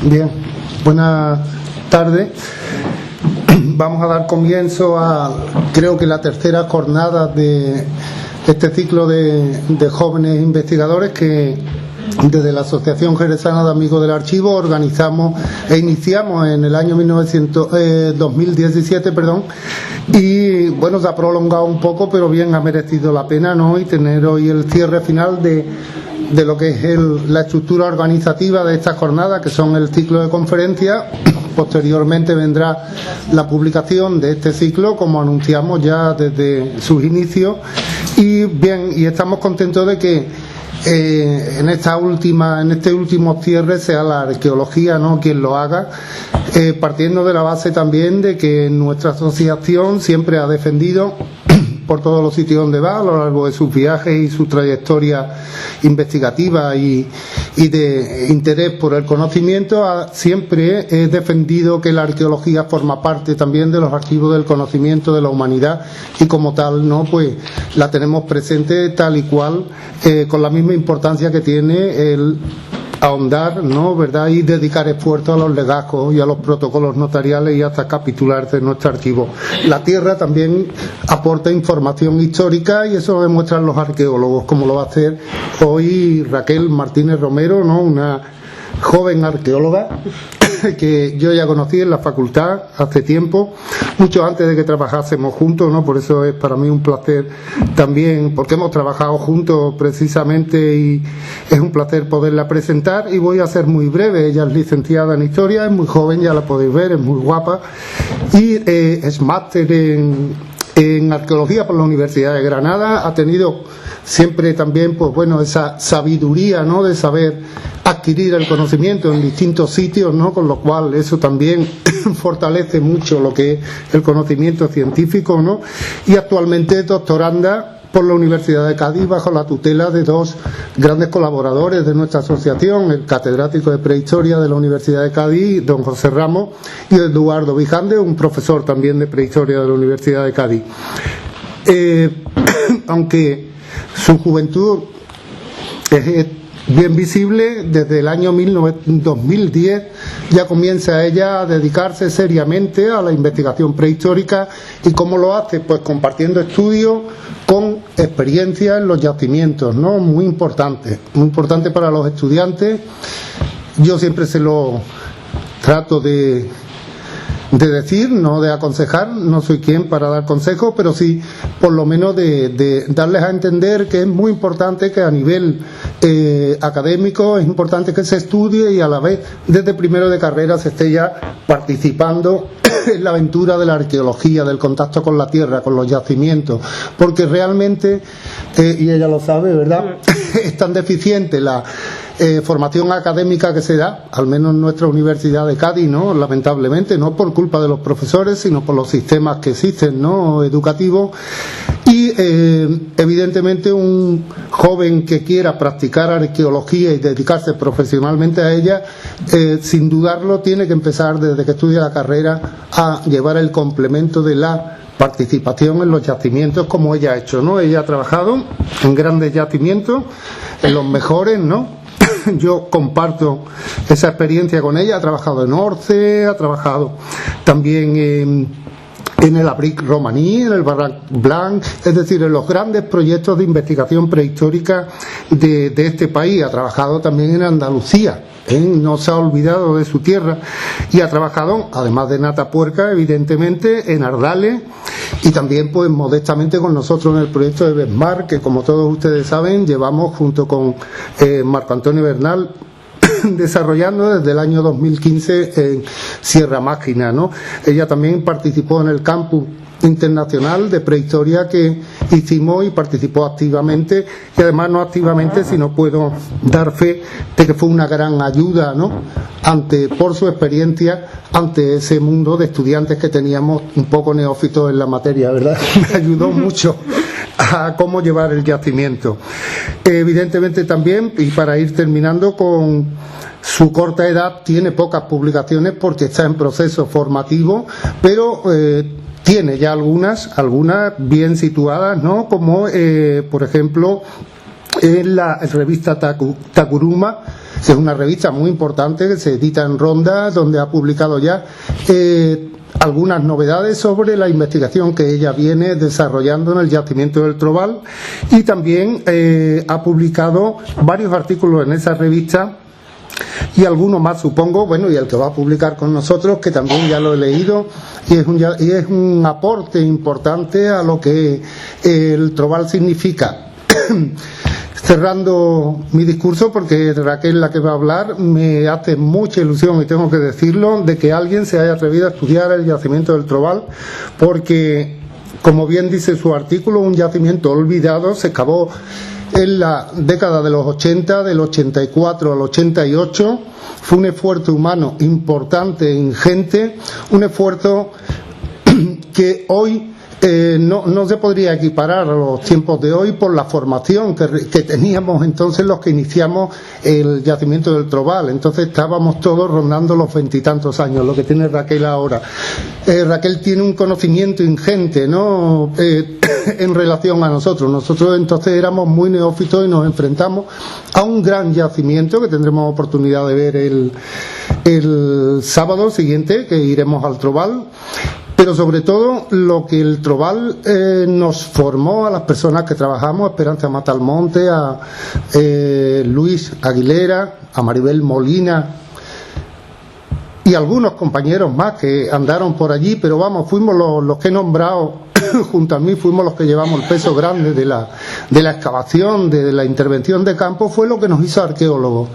Bien, buenas tardes. Vamos a dar comienzo a, creo que la tercera jornada de este ciclo de jóvenes investigadores que desde la Asociación Jerezana de Amigos del Archivo organizamos e iniciamos en el año 2017, y bueno, se ha prolongado un poco, pero bien, ha merecido la pena, ¿no? Y tener hoy el cierre final de lo que es la estructura organizativa de esta jornada, que son el ciclo de conferencias. Posteriormente vendrá la publicación de este ciclo, como anunciamos ya desde sus inicios. Y bien, y estamos contentos de que en este último cierre sea la arqueología, ¿no?, quien lo haga, partiendo de la base también de que nuestra asociación siempre ha defendido, por todos los sitios donde va, a lo largo de sus viajes y su trayectoria investigativa y de interés por el conocimiento, siempre he defendido que la arqueología forma parte también de los archivos del conocimiento de la humanidad, y como tal, ¿no?, pues la tenemos presente tal y cual, con la misma importancia que tiene el ahondar, ¿no?, ¿verdad?, y dedicar esfuerzo a los legajos y a los protocolos notariales y hasta capitular de nuestro archivo. La tierra también aporta información histórica, y eso lo demuestran los arqueólogos, como lo va a hacer hoy Raquel Martínez Romero, ¿no?, una joven arqueóloga que yo ya conocí en la facultad hace tiempo, mucho antes de que trabajásemos juntos, ¿no? Por eso es para mí un placer también, porque hemos trabajado juntos precisamente, y es un placer poderla presentar. Y voy a ser muy breve. Ella es licenciada en Historia, es muy joven, ya la podéis ver, es muy guapa, y es máster en Arqueología por la Universidad de Granada. Ha tenido siempre también, pues bueno, esa sabiduría, ¿no?, de saber adquirir el conocimiento en distintos sitios, ¿no?, con lo cual eso también fortalece mucho lo que es el conocimiento científico, ¿no? Y actualmente es doctoranda por la Universidad de Cádiz, bajo la tutela de dos grandes colaboradores de nuestra asociación, el catedrático de Prehistoria de la Universidad de Cádiz, don José Ramos, y Eduardo Vijande, un profesor también de Prehistoria de la Universidad de Cádiz. Aunque su juventud es bien visible, desde el año 2010 ya comienza ella a dedicarse seriamente a la investigación prehistórica. ¿Y cómo lo hace? Pues compartiendo estudios con experiencia en los yacimientos, ¿no? Muy importante para los estudiantes. Yo siempre se lo trato de decir, no de aconsejar, no soy quien para dar consejos, pero sí por lo menos de darles a entender que es muy importante que a nivel académico es importante que se estudie, y a la vez desde primero de carrera se esté ya participando en la aventura de la arqueología, del contacto con la tierra, con los yacimientos, porque realmente, y ella lo sabe, ¿verdad?, es tan deficiente la formación académica que se da, al menos en nuestra Universidad de Cádiz, ¿no?, lamentablemente, no por culpa de los profesores, sino por los sistemas que existen, ¿no?, educativos. Y evidentemente un joven que quiera practicar arqueología y dedicarse profesionalmente a ella, sin dudarlo, tiene que empezar desde que estudia la carrera a llevar el complemento de la participación en los yacimientos, como ella ha hecho, ¿no? Ella ha trabajado en grandes yacimientos, en los mejores, ¿no? Yo comparto esa experiencia con ella. Ha trabajado en Orce, ha trabajado también en el Abric romaní, en el Barrac Blanc, es decir, en los grandes proyectos de investigación prehistórica de este país. Ha trabajado también en Andalucía, no se ha olvidado de su tierra, y ha trabajado, además de en Atapuerca, evidentemente, en Ardales, y también, pues, modestamente con nosotros en el proyecto de Besmar, que, como todos ustedes saben, llevamos junto con Marco Antonio Bernal desarrollando desde el año 2015 en Sierra Mágina, ¿no? Ella también participó en el campus internacional de prehistoria que hicimos y participó activamente, y además no activamente, sino puedo dar fe de que fue una gran ayuda, ¿no?, por su experiencia ante ese mundo de estudiantes que teníamos un poco neófitos en la materia, ¿verdad? Me ayudó mucho a cómo llevar el yacimiento. Evidentemente también, y para ir terminando, con su corta edad tiene pocas publicaciones porque está en proceso formativo, pero tiene ya algunas bien situadas, ¿no?, como por ejemplo en la revista Takuruma, que es una revista muy importante que se edita en Ronda, donde ha publicado ya algunas novedades sobre la investigación que ella viene desarrollando en el yacimiento del Trobal, y también ha publicado varios artículos en esa revista y algunos más, supongo, bueno, y el que va a publicar con nosotros, que también ya lo he leído, y es un aporte importante a lo que el Trobal significa. Cerrando mi discurso, porque Raquel la que va a hablar, me hace mucha ilusión, y tengo que decirlo, de que alguien se haya atrevido a estudiar el yacimiento del Trobal, porque, como bien dice su artículo, un yacimiento olvidado, se excavó en la década de los 80, del 84 al 88, fue un esfuerzo humano importante, ingente, un esfuerzo que hoy no se podría equiparar a los tiempos de hoy por la formación que teníamos entonces los que iniciamos el yacimiento del Trobal. Entonces estábamos todos rondando los 20 y tantos años, lo que tiene Raquel ahora. Raquel tiene un conocimiento ingente, ¿no? En relación a nosotros. Nosotros entonces éramos muy neófitos y nos enfrentamos a un gran yacimiento que tendremos oportunidad de ver el sábado siguiente, que iremos al Trobal. Pero sobre todo lo que el Trobal nos formó a las personas que trabajamos, Esperanza Matalmonte, a Luis Aguilera, a Maribel Molina y algunos compañeros más que andaron por allí, pero vamos, fuimos los que he nombrado junto a mí, fuimos los que llevamos el peso grande de la excavación, de la intervención de campo. Fue lo que nos hizo arqueólogos,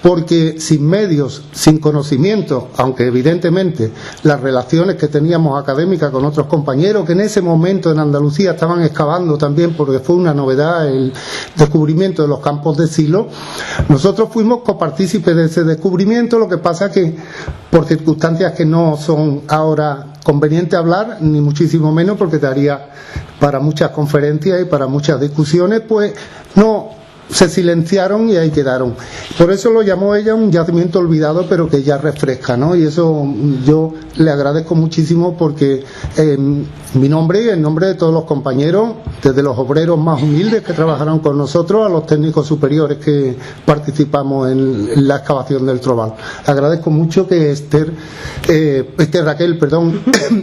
porque sin medios, sin conocimiento, aunque evidentemente las relaciones que teníamos académicas con otros compañeros que en ese momento en Andalucía estaban excavando también, porque fue una novedad el descubrimiento de los campos de silo, nosotros fuimos copartícipes de ese descubrimiento. Lo que pasa que por circunstancias que no son ahora conveniente hablar, ni muchísimo menos, porque daría para muchas conferencias y para muchas discusiones, pues no se silenciaron y ahí quedaron. Por eso lo llamó ella un yacimiento olvidado, pero que ya refresca, ¿no? Y eso yo le agradezco muchísimo, porque en mi nombre y en nombre de todos los compañeros, desde los obreros más humildes que trabajaron con nosotros a los técnicos superiores que participamos en la excavación del Trobal. Agradezco mucho que Raquel,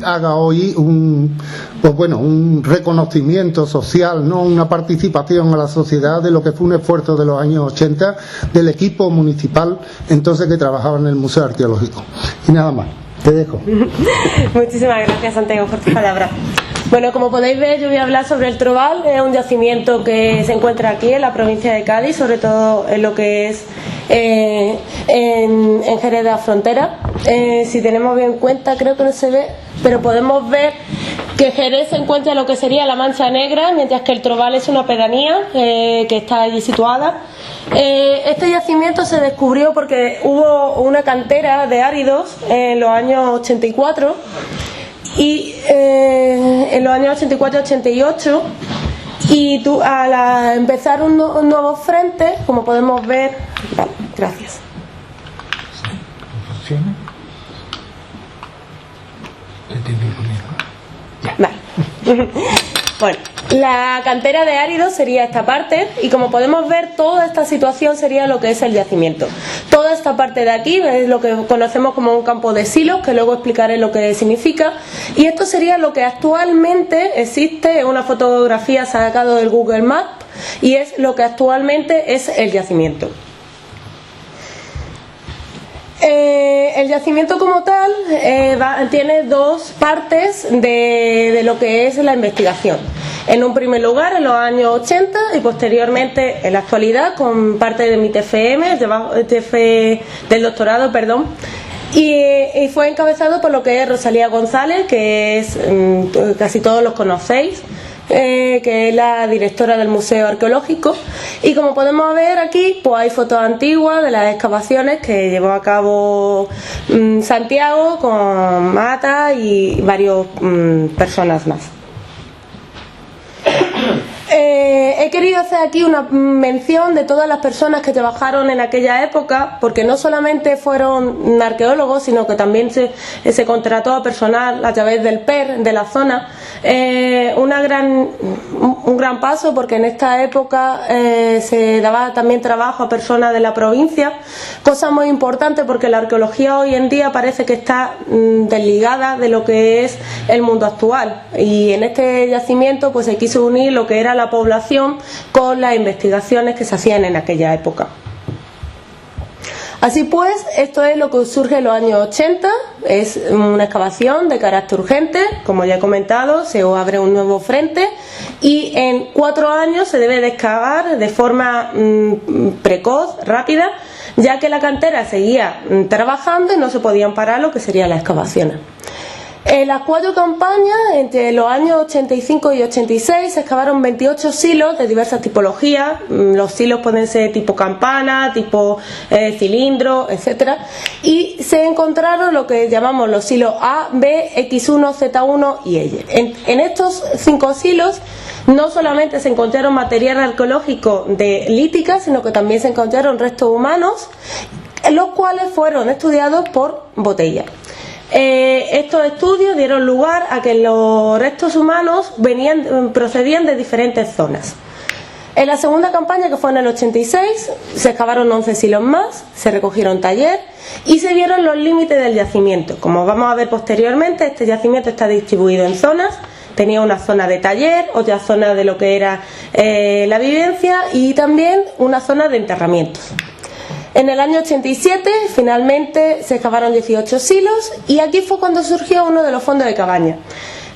haga hoy un reconocimiento social, ¿no? Una participación a la sociedad de lo que fue un esfuerzo de los años 80 del equipo municipal entonces que trabajaba en el Museo Arqueológico. Y nada más, te dejo. Muchísimas gracias, Santiago, por tus palabras. Bueno, como podéis ver, yo voy a hablar sobre el Trobal. Es un yacimiento que se encuentra aquí en la provincia de Cádiz, sobre todo en lo que es en Jerez de la Frontera. Si tenemos bien en cuenta, creo que no se ve, pero podemos ver que Jerez se encuentra en lo que sería la Mancha Negra, mientras que el Trobal es una pedanía que está allí situada. Este yacimiento se descubrió porque hubo una cantera de áridos en los años 84 y en los años 84-88, y al empezar un nuevo frente, como podemos ver, vale, gracias. Vale. Bueno, la cantera de áridos sería esta parte, y como podemos ver, toda esta situación sería lo que es el yacimiento. Toda esta parte de aquí es lo que conocemos como un campo de silos, que luego explicaré lo que significa, y esto sería lo que actualmente existe, una fotografía sacada del Google Maps, y es lo que actualmente es el yacimiento. El yacimiento como tal tiene dos partes de lo que es la investigación. En un primer lugar en los años 80 y posteriormente en la actualidad con parte de mi TFM, del doctorado, y fue encabezado por lo que es Rosalía González, que es casi todos los conocéis, que es la directora del Museo Arqueológico. Y como podemos ver aquí, pues hay fotos antiguas de las excavaciones que llevó a cabo Santiago con Mata y varias personas más. He querido hacer aquí una mención de todas las personas que trabajaron en aquella época, porque no solamente fueron arqueólogos, sino que también se contrató a personal a través del PER de la zona. Un gran paso, porque en esta época se daba también trabajo a personas de la provincia, cosa muy importante porque la arqueología hoy en día parece que está desligada de lo que es el mundo actual, y en este yacimiento pues se quiso unir lo que era la población con las investigaciones que se hacían en aquella época. Así pues, esto es lo que surge en los años 80, es una excavación de carácter urgente, como ya he comentado, se abre un nuevo frente y en 4 años se debe de excavar de forma precoz, rápida, ya que la cantera seguía trabajando y no se podían parar lo que serían las excavaciones. En las 4 campañas, entre los años 85 y 86, se excavaron 28 silos de diversas tipologías. Los silos pueden ser tipo campana, tipo cilindro, etcétera. Y se encontraron lo que llamamos los silos A, B, X1, Z1 y Y. En estos 5 silos no solamente se encontraron material arqueológico de lítica, sino que también se encontraron restos humanos, los cuales fueron estudiados por Botella. Estos estudios dieron lugar a que los restos humanos procedían de diferentes zonas. En la segunda campaña, que fue en el 86, se excavaron 11 silos más, se recogieron taller y se vieron los límites del yacimiento. Como vamos a ver posteriormente, este yacimiento está distribuido en zonas. Tenía una zona de taller, otra zona de lo que era la vivencia y también una zona de enterramientos. En el año 87 finalmente se excavaron 18 silos y aquí fue cuando surgió uno de los fondos de cabaña.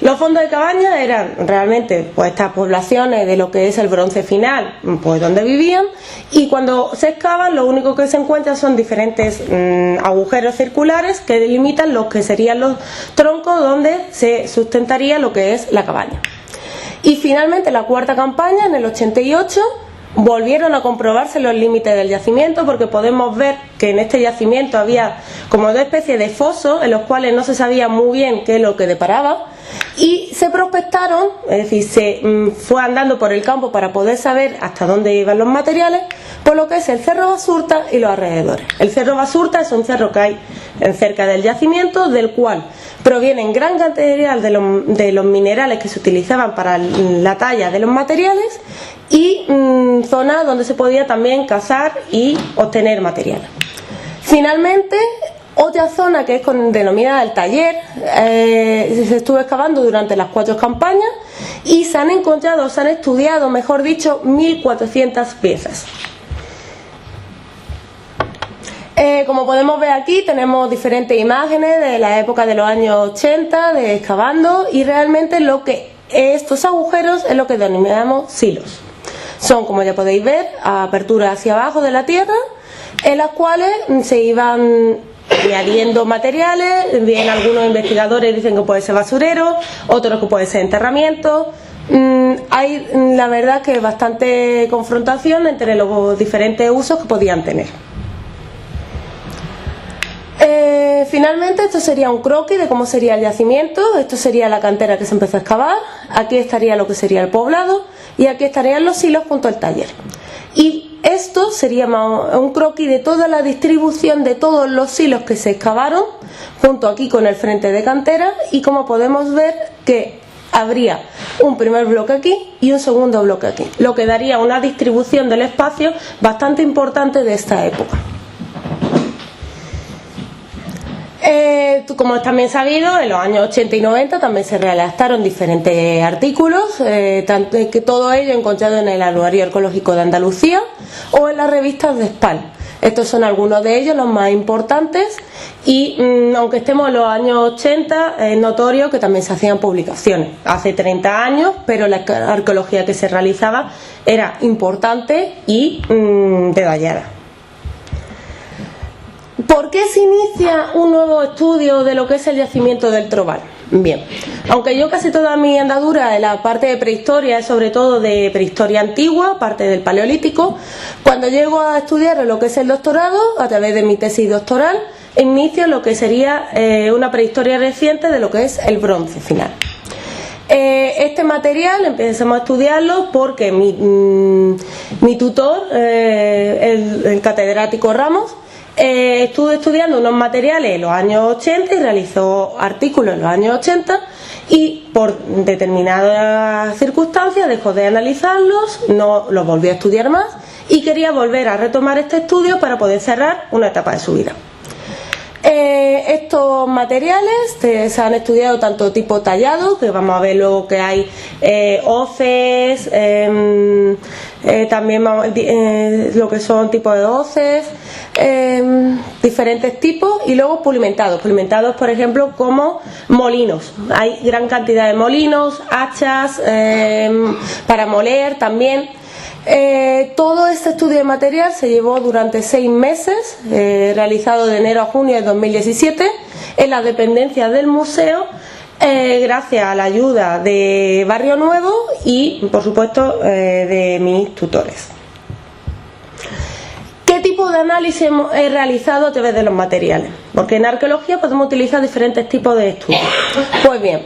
Los fondos de cabaña eran realmente pues estas poblaciones de lo que es el bronce final, pues donde vivían, y cuando se excavan lo único que se encuentra son diferentes agujeros circulares que delimitan lo que serían los troncos donde se sustentaría lo que es la cabaña. Y finalmente la cuarta campaña, en el 88, volvieron a comprobarse los límites del yacimiento, porque podemos ver que en este yacimiento había como 2 especies de fosos en los cuales no se sabía muy bien qué es lo que deparaba, y se prospectaron, es decir, se fue andando por el campo para poder saber hasta dónde iban los materiales, por lo que es el Cerro Basurta y los alrededores. El Cerro Basurta es un cerro que hay cerca del yacimiento, del cual provienen gran cantidad de los minerales que se utilizaban para la talla de los materiales, y zonas donde se podía también cazar y obtener material. Finalmente, otra zona que es denominada el taller, se estuvo excavando durante las 4 campañas y se han encontrado, se han estudiado, mejor dicho, 1.400 piezas. Como podemos ver aquí, tenemos diferentes imágenes de la época de los años 80 de excavando, y realmente lo que estos agujeros es lo que denominamos silos. Son, como ya podéis ver, aperturas hacia abajo de la tierra, en las cuales se iban añadiendo materiales. Bien, algunos investigadores dicen que puede ser basurero, otros que puede ser enterramiento. Hay, la verdad, que bastante confrontación entre los diferentes usos que podían tener. Finalmente, esto sería un croquis de cómo sería el yacimiento. Esto sería la cantera que se empezó a excavar. Aquí estaría lo que sería el poblado y aquí estarían los silos junto al taller. Y esto sería un croquis de toda la distribución de todos los silos que se excavaron, junto aquí con el frente de cantera, y como podemos ver que habría un primer bloque aquí y un segundo bloque aquí, lo que daría una distribución del espacio bastante importante de esta época. Como es también sabido, en los años 80 y 90 también se redactaron diferentes artículos, que todo ello encontrado en el Anuario Arqueológico de Andalucía o en las revistas de SPAL. Estos son algunos de ellos, los más importantes, y aunque estemos en los años 80, es notorio que también se hacían publicaciones hace 30 años, pero la arqueología que se realizaba era importante y detallada. ¿Por qué se inicia un nuevo estudio de lo que es el yacimiento del Trobal? Bien, aunque yo casi toda mi andadura en la parte de prehistoria es sobre todo de prehistoria antigua, parte del Paleolítico, cuando llego a estudiar lo que es el doctorado, a través de mi tesis doctoral, inicio lo que sería una prehistoria reciente de lo que es el bronce final. Este material empezamos a estudiarlo porque mi tutor, el catedrático Ramos, estuvo estudiando unos materiales en los años 80 y realizó artículos en los años 80 y por determinadas circunstancias dejó de analizarlos, no los volvió a estudiar más y quería volver a retomar este estudio para poder cerrar una etapa de su vida. Estos materiales se han estudiado tanto tipo tallado, que vamos a ver luego que hay hoces, también lo que son tipos de hoces, diferentes tipos, y luego pulimentados, por ejemplo, como molinos. Hay gran cantidad de molinos, hachas para moler también. Todo este estudio de material se llevó durante 6 meses, realizado de enero a junio de 2017 en las dependencias del museo, gracias a la ayuda de Barrio Nuevo y, por supuesto, de mis tutores. ¿Qué tipo de análisis he realizado a través de los materiales? Porque en arqueología podemos utilizar diferentes tipos de estudios. Pues bien,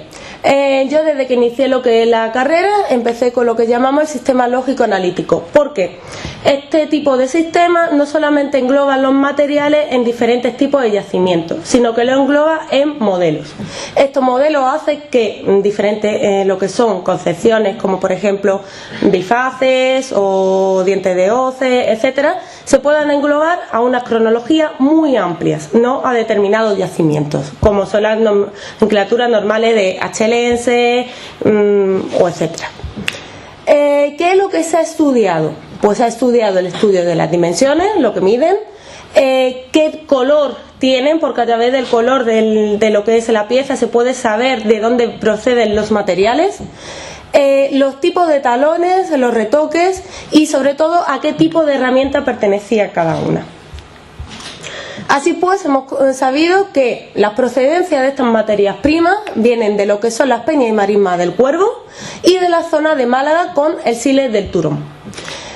yo desde que inicié lo que es la carrera empecé con lo que llamamos el sistema lógico analítico, porque este tipo de sistema no solamente engloba los materiales en diferentes tipos de yacimientos, sino que lo engloba en modelos. Estos modelos hacen que diferentes, lo que son concepciones como por ejemplo bifaces o dientes de hoces, etcétera, se puedan englobar a unas cronologías muy amplias, no a determinados yacimientos, como son las nomenclaturas normales de HLense o etcétera. ¿Qué es lo que se ha estudiado? Pues se ha estudiado el estudio de las dimensiones, lo que miden, qué color tienen, porque a través del color de lo que es la pieza se puede saber de dónde proceden los materiales, los tipos de talones, los retoques y sobre todo a qué tipo de herramienta pertenecía cada una. Así pues, hemos sabido que las procedencias de estas materias primas vienen de lo que son las peñas y marismas del Cuervo y de la zona de Málaga con el Siles del Turón.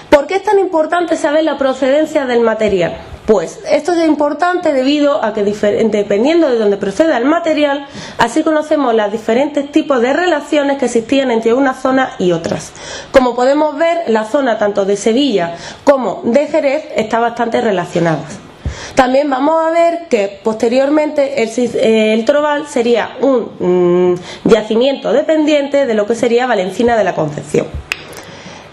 ¿Por qué es tan importante saber la procedencia del material? Pues esto es importante debido a que dependiendo de dónde proceda el material, así conocemos los diferentes tipos de relaciones que existían entre una zona y otras. Como podemos ver, la zona tanto de Sevilla como de Jerez está bastante relacionadas. También vamos a ver que posteriormente el Trobal sería un yacimiento dependiente de lo que sería Valencina de la Concepción.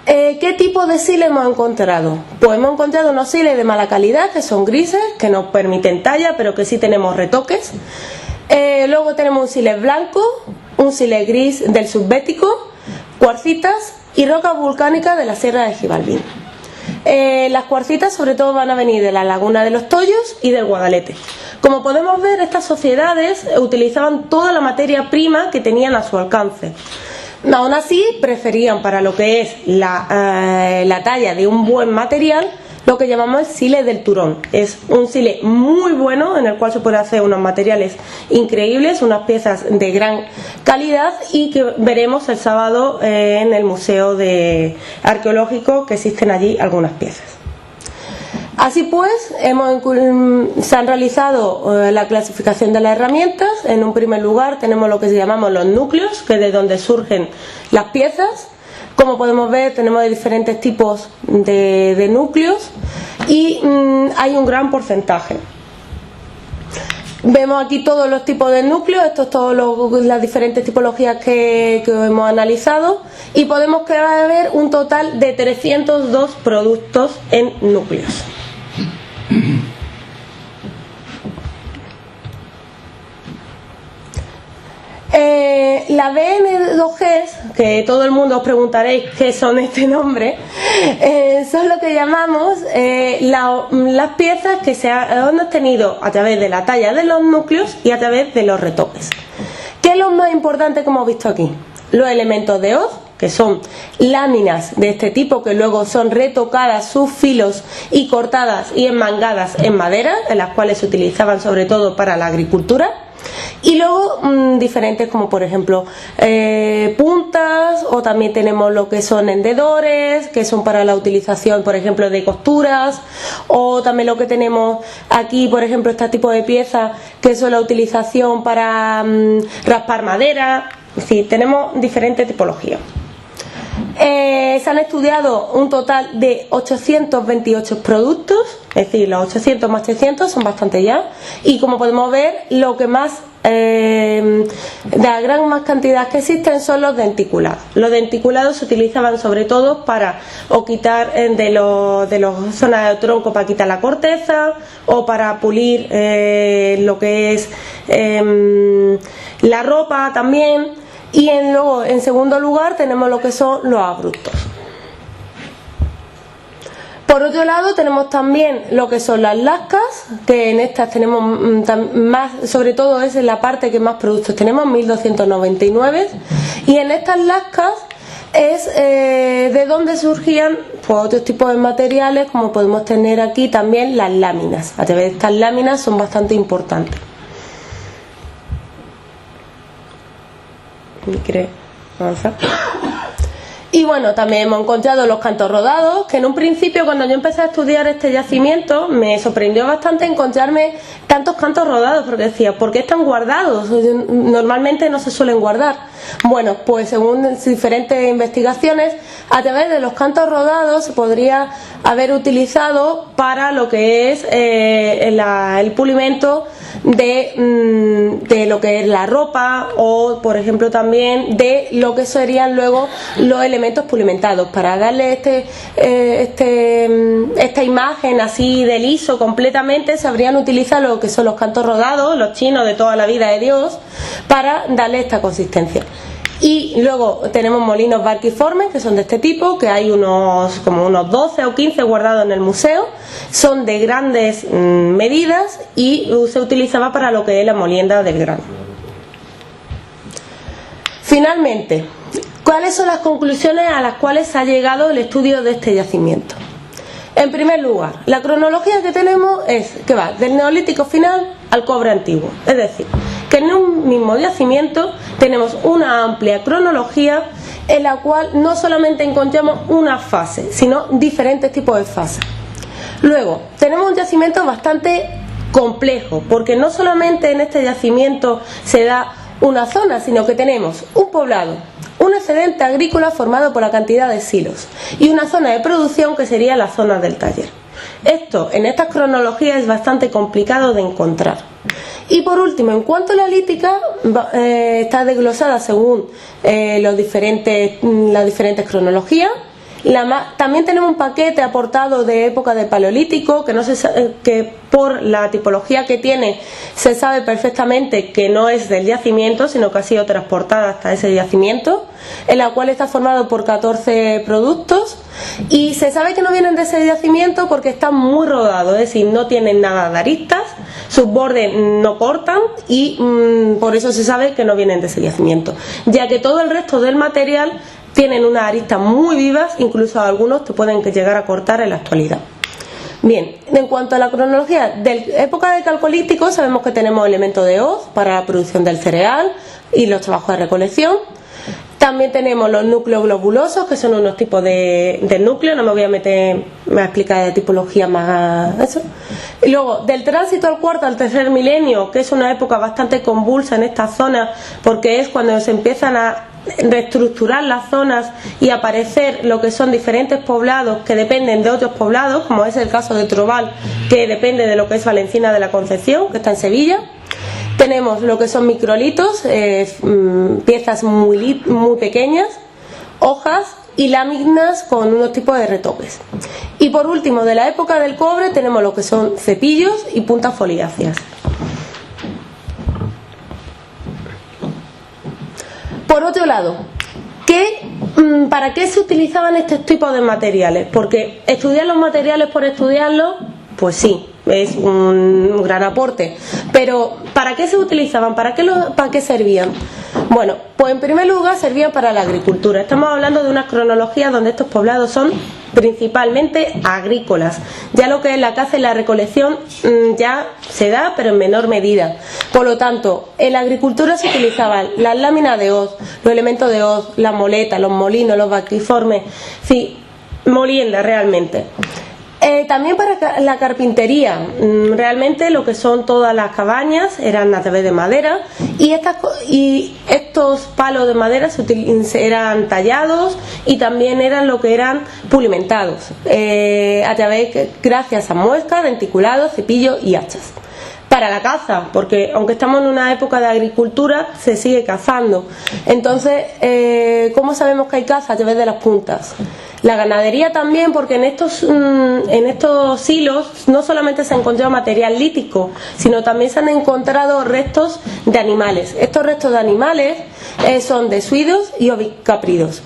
¿Qué tipo de siles hemos encontrado? Pues hemos encontrado unos siles de mala calidad, que son grises, que nos permiten talla, pero que sí tenemos retoques. Luego tenemos un siles blanco, un siles gris del Subbético, cuarcitas y rocas volcánicas de la Sierra de Gibalbín. Las cuarcitas sobre todo van a venir de la Laguna de los Tollos y del Guadalete. Como podemos ver, estas sociedades utilizaban toda la materia prima que tenían a su alcance. Aún así, preferían para lo que es la talla de un buen material lo que llamamos el sile del Turón. Es un sile muy bueno en el cual se puede hacer unos materiales increíbles, unas piezas de gran calidad y que veremos el sábado en el Museo Arqueológico, que existen allí algunas piezas. Así pues, se han realizado la clasificación de las herramientas. En un primer lugar tenemos lo que llamamos los núcleos, que es de donde surgen las piezas. Como podemos ver, tenemos diferentes tipos de núcleos y hay un gran porcentaje. Vemos aquí todos los tipos de núcleos, esto es todas las diferentes tipologías que hemos analizado y podemos ver un total de 302 productos en núcleos. La BN2Gs, que todo el mundo os preguntaréis qué son este nombre, son lo que llamamos las piezas que se han obtenido a través de la talla de los núcleos y a través de los retoques. ¿Qué es lo más importante que hemos visto aquí? Los elementos de hoz, que son láminas de este tipo que luego son retocadas sus filos y cortadas y enmangadas en madera, en las cuales se utilizaban sobre todo para la agricultura. Y luego diferentes como por ejemplo puntas, o también tenemos lo que son hendedores, que son para la utilización por ejemplo de costuras, o también lo que tenemos aquí por ejemplo este tipo de piezas que son la utilización para raspar madera. Es decir, tenemos diferentes tipologías. Se han estudiado un total de 828 productos, es decir, los 800 más 300 son bastante ya, y como podemos ver, lo que más de la gran más cantidad que existen son los denticulados. Los denticulados se utilizaban sobre todo para o quitar de los zonas del tronco para quitar la corteza o para pulir lo que es la ropa también. Y luego, en segundo lugar, tenemos lo que son los abruptos. Por otro lado, tenemos también lo que son las lascas, que en estas tenemos más, sobre todo es en la parte que más productos tenemos, 1299. Y en estas lascas es de donde surgían pues, otros tipos de materiales, como podemos tener aquí también las láminas. A través de estas láminas son bastante importantes. Y bueno, también hemos encontrado los cantos rodados, que en un principio cuando yo empecé a estudiar este yacimiento me sorprendió bastante encontrarme tantos cantos rodados, porque decía, ¿por qué están guardados? Normalmente no se suelen guardar. Bueno, pues según diferentes investigaciones, a través de los cantos rodados se podría haber utilizado para lo que es el pulimento de lo que es la ropa, o por ejemplo también de lo que serían luego los elementos pulimentados, para darle esta imagen así de liso completamente. Se habrían utilizado lo que son los cantos rodados, los chinos de toda la vida de Dios, para darle esta consistencia. Y luego tenemos molinos barquiformes, que son de este tipo, que hay como unos 12 o 15 guardados en el museo. Son de grandes medidas y se utilizaba para lo que es la molienda del grano. Finalmente, ¿cuáles son las conclusiones a las cuales se ha llegado el estudio de este yacimiento? En primer lugar, la cronología que tenemos es que va del neolítico final al cobre antiguo. Es decir, que en un mismo yacimiento tenemos una amplia cronología en la cual no solamente encontramos una fase, sino diferentes tipos de fases. Luego, tenemos un yacimiento bastante complejo, porque no solamente en este yacimiento se da una zona, sino que tenemos un poblado, un excedente agrícola formado por la cantidad de silos y una zona de producción que sería la zona del taller. Esto en estas cronologías es bastante complicado de encontrar. Y por último, en cuanto a la lítica, está desglosada según las diferentes cronologías. También tenemos un paquete aportado de época de Paleolítico, que por la tipología que tiene se sabe perfectamente que no es del yacimiento, sino que ha sido transportada hasta ese yacimiento, en la cual está formado por 14 productos, y se sabe que no vienen de ese yacimiento porque están muy rodados, es decir, no tienen nada de aristas, sus bordes no cortan, y por eso se sabe que no vienen de ese yacimiento, ya que todo el resto del material tienen unas aristas muy vivas, incluso algunos te pueden llegar a cortar en la actualidad. Bien, en cuanto a la cronología de la época del Calcolítico, sabemos que tenemos elementos de hoz para la producción del cereal y los trabajos de recolección. También tenemos los núcleos globulosos, que son unos tipos de núcleo, no me voy a meter a explicar de tipología más eso. Y luego, del tránsito al cuarto al tercer milenio, que es una época bastante convulsa en esta zona, porque es cuando se empiezan a reestructurar las zonas y aparecer lo que son diferentes poblados que dependen de otros poblados, como es el caso de Trobal, que depende de lo que es Valencina de la Concepción, que está en Sevilla. Tenemos lo que son microlitos, piezas muy pequeñas, hojas y láminas con unos tipos de retoques. Y por último, de la época del cobre, tenemos lo que son cepillos y puntas foliáceas. Por otro lado, ¿para qué se utilizaban estos tipos de materiales? Porque estudiar los materiales por estudiarlos, pues sí, es un gran aporte. Pero ¿para qué se utilizaban? ¿Para qué servían? Bueno, pues en primer lugar servían para la agricultura. Estamos hablando de una cronología donde estos poblados son principalmente agrícolas. Ya lo que es la caza y la recolección ya se da, pero en menor medida. Por lo tanto, en la agricultura se utilizaban las láminas de hoz, los elementos de hoz, las moletas, los molinos, los barquiformes, sí, molienda realmente. También para la carpintería, realmente lo que son todas las cabañas eran a través de madera y estos palos de madera eran tallados y también eran lo que eran pulimentados gracias a muescas, denticulados, cepillos y hachas. Para la caza, porque aunque estamos en una época de agricultura, se sigue cazando. Entonces, ¿cómo sabemos que hay caza? A través de las puntas. La ganadería también, porque en estos silos no solamente se ha encontrado material lítico, sino también se han encontrado restos de animales. Estos restos de animales son de suidos y ovicápridos.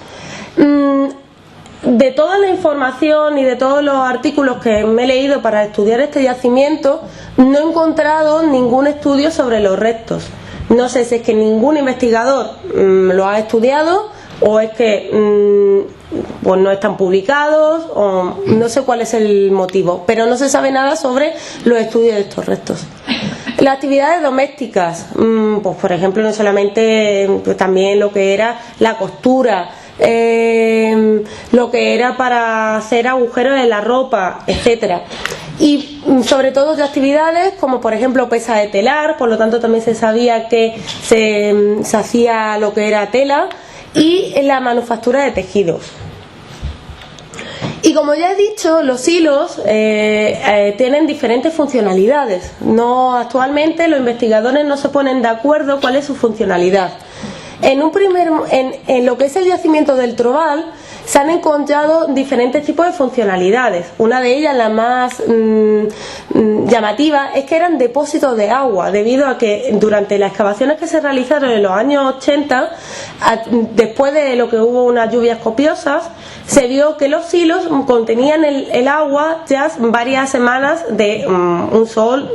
De toda la información y de todos los artículos que me he leído para estudiar este yacimiento, no he encontrado ningún estudio sobre los restos. No sé si es que ningún investigador lo ha estudiado o es que pues no están publicados o no sé cuál es el motivo, pero no se sabe nada sobre los estudios de estos restos. Las actividades domésticas, pues por ejemplo, no solamente, pues también lo que era la costura, lo que era para hacer agujeros en la ropa, etcétera. Y sobre todo de actividades como por ejemplo pesa de telar, por lo tanto también se sabía que se hacía lo que era tela, y la manufactura de tejidos. Y como ya he dicho, los hilos tienen diferentes funcionalidades. Actualmente los investigadores no se ponen de acuerdo cuál es su funcionalidad. En lo que es el yacimiento del Trobal se han encontrado diferentes tipos de funcionalidades. Una de ellas, la más llamativa, es que eran depósitos de agua, debido a que durante las excavaciones que se realizaron en los años 80, después de lo que hubo unas lluvias copiosas, se vio que los silos contenían el agua ya varias semanas de un sol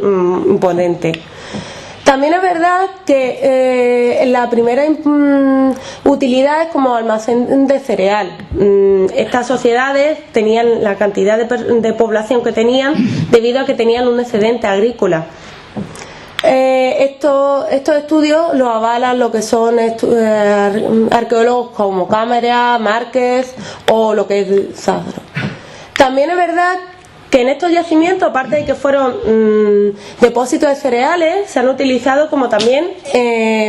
imponente. También es verdad que la primera utilidad es como almacén de cereal. Estas sociedades tenían la cantidad de población que tenían debido a que tenían un excedente agrícola. Estos estudios los avalan lo que son arqueólogos como Cámara, Márquez o lo que es Sadro. También es verdad que en estos yacimientos, aparte de que fueron depósitos de cereales, se han utilizado como también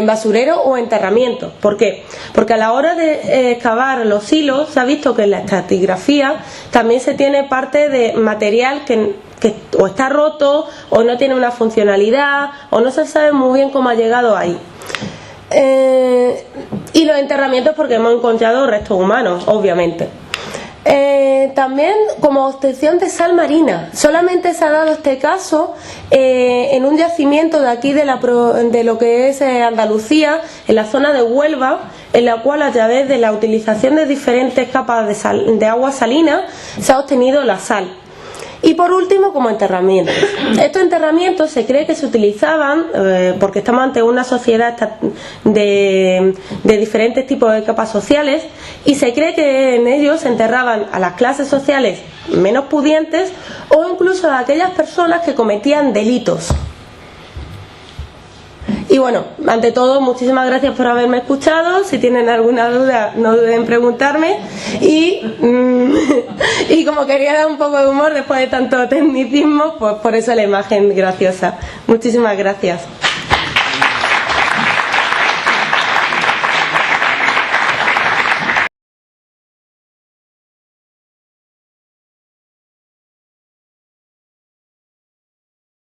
basureros o enterramientos. ¿Por qué? Porque a la hora de excavar los hilos se ha visto que en la estratigrafía también se tiene parte de material que o está roto o no tiene una funcionalidad o no se sabe muy bien cómo ha llegado ahí. Y los enterramientos porque hemos encontrado restos humanos, obviamente. También como obtención de sal marina. Solamente se ha dado este caso en un yacimiento de aquí de lo que es Andalucía, en la zona de Huelva, en la cual a través de la utilización de diferentes capas de agua salina se ha obtenido la sal. Y por último, como enterramientos. Estos enterramientos se cree que se utilizaban porque estamos ante una sociedad de diferentes tipos de capas sociales, y se cree que en ellos se enterraban a las clases sociales menos pudientes o incluso a aquellas personas que cometían delitos. Y bueno, ante todo, muchísimas gracias por haberme escuchado. Si tienen alguna duda, no duden en preguntarme. Y como quería dar un poco de humor después de tanto tecnicismo, pues por eso la imagen graciosa. Muchísimas gracias.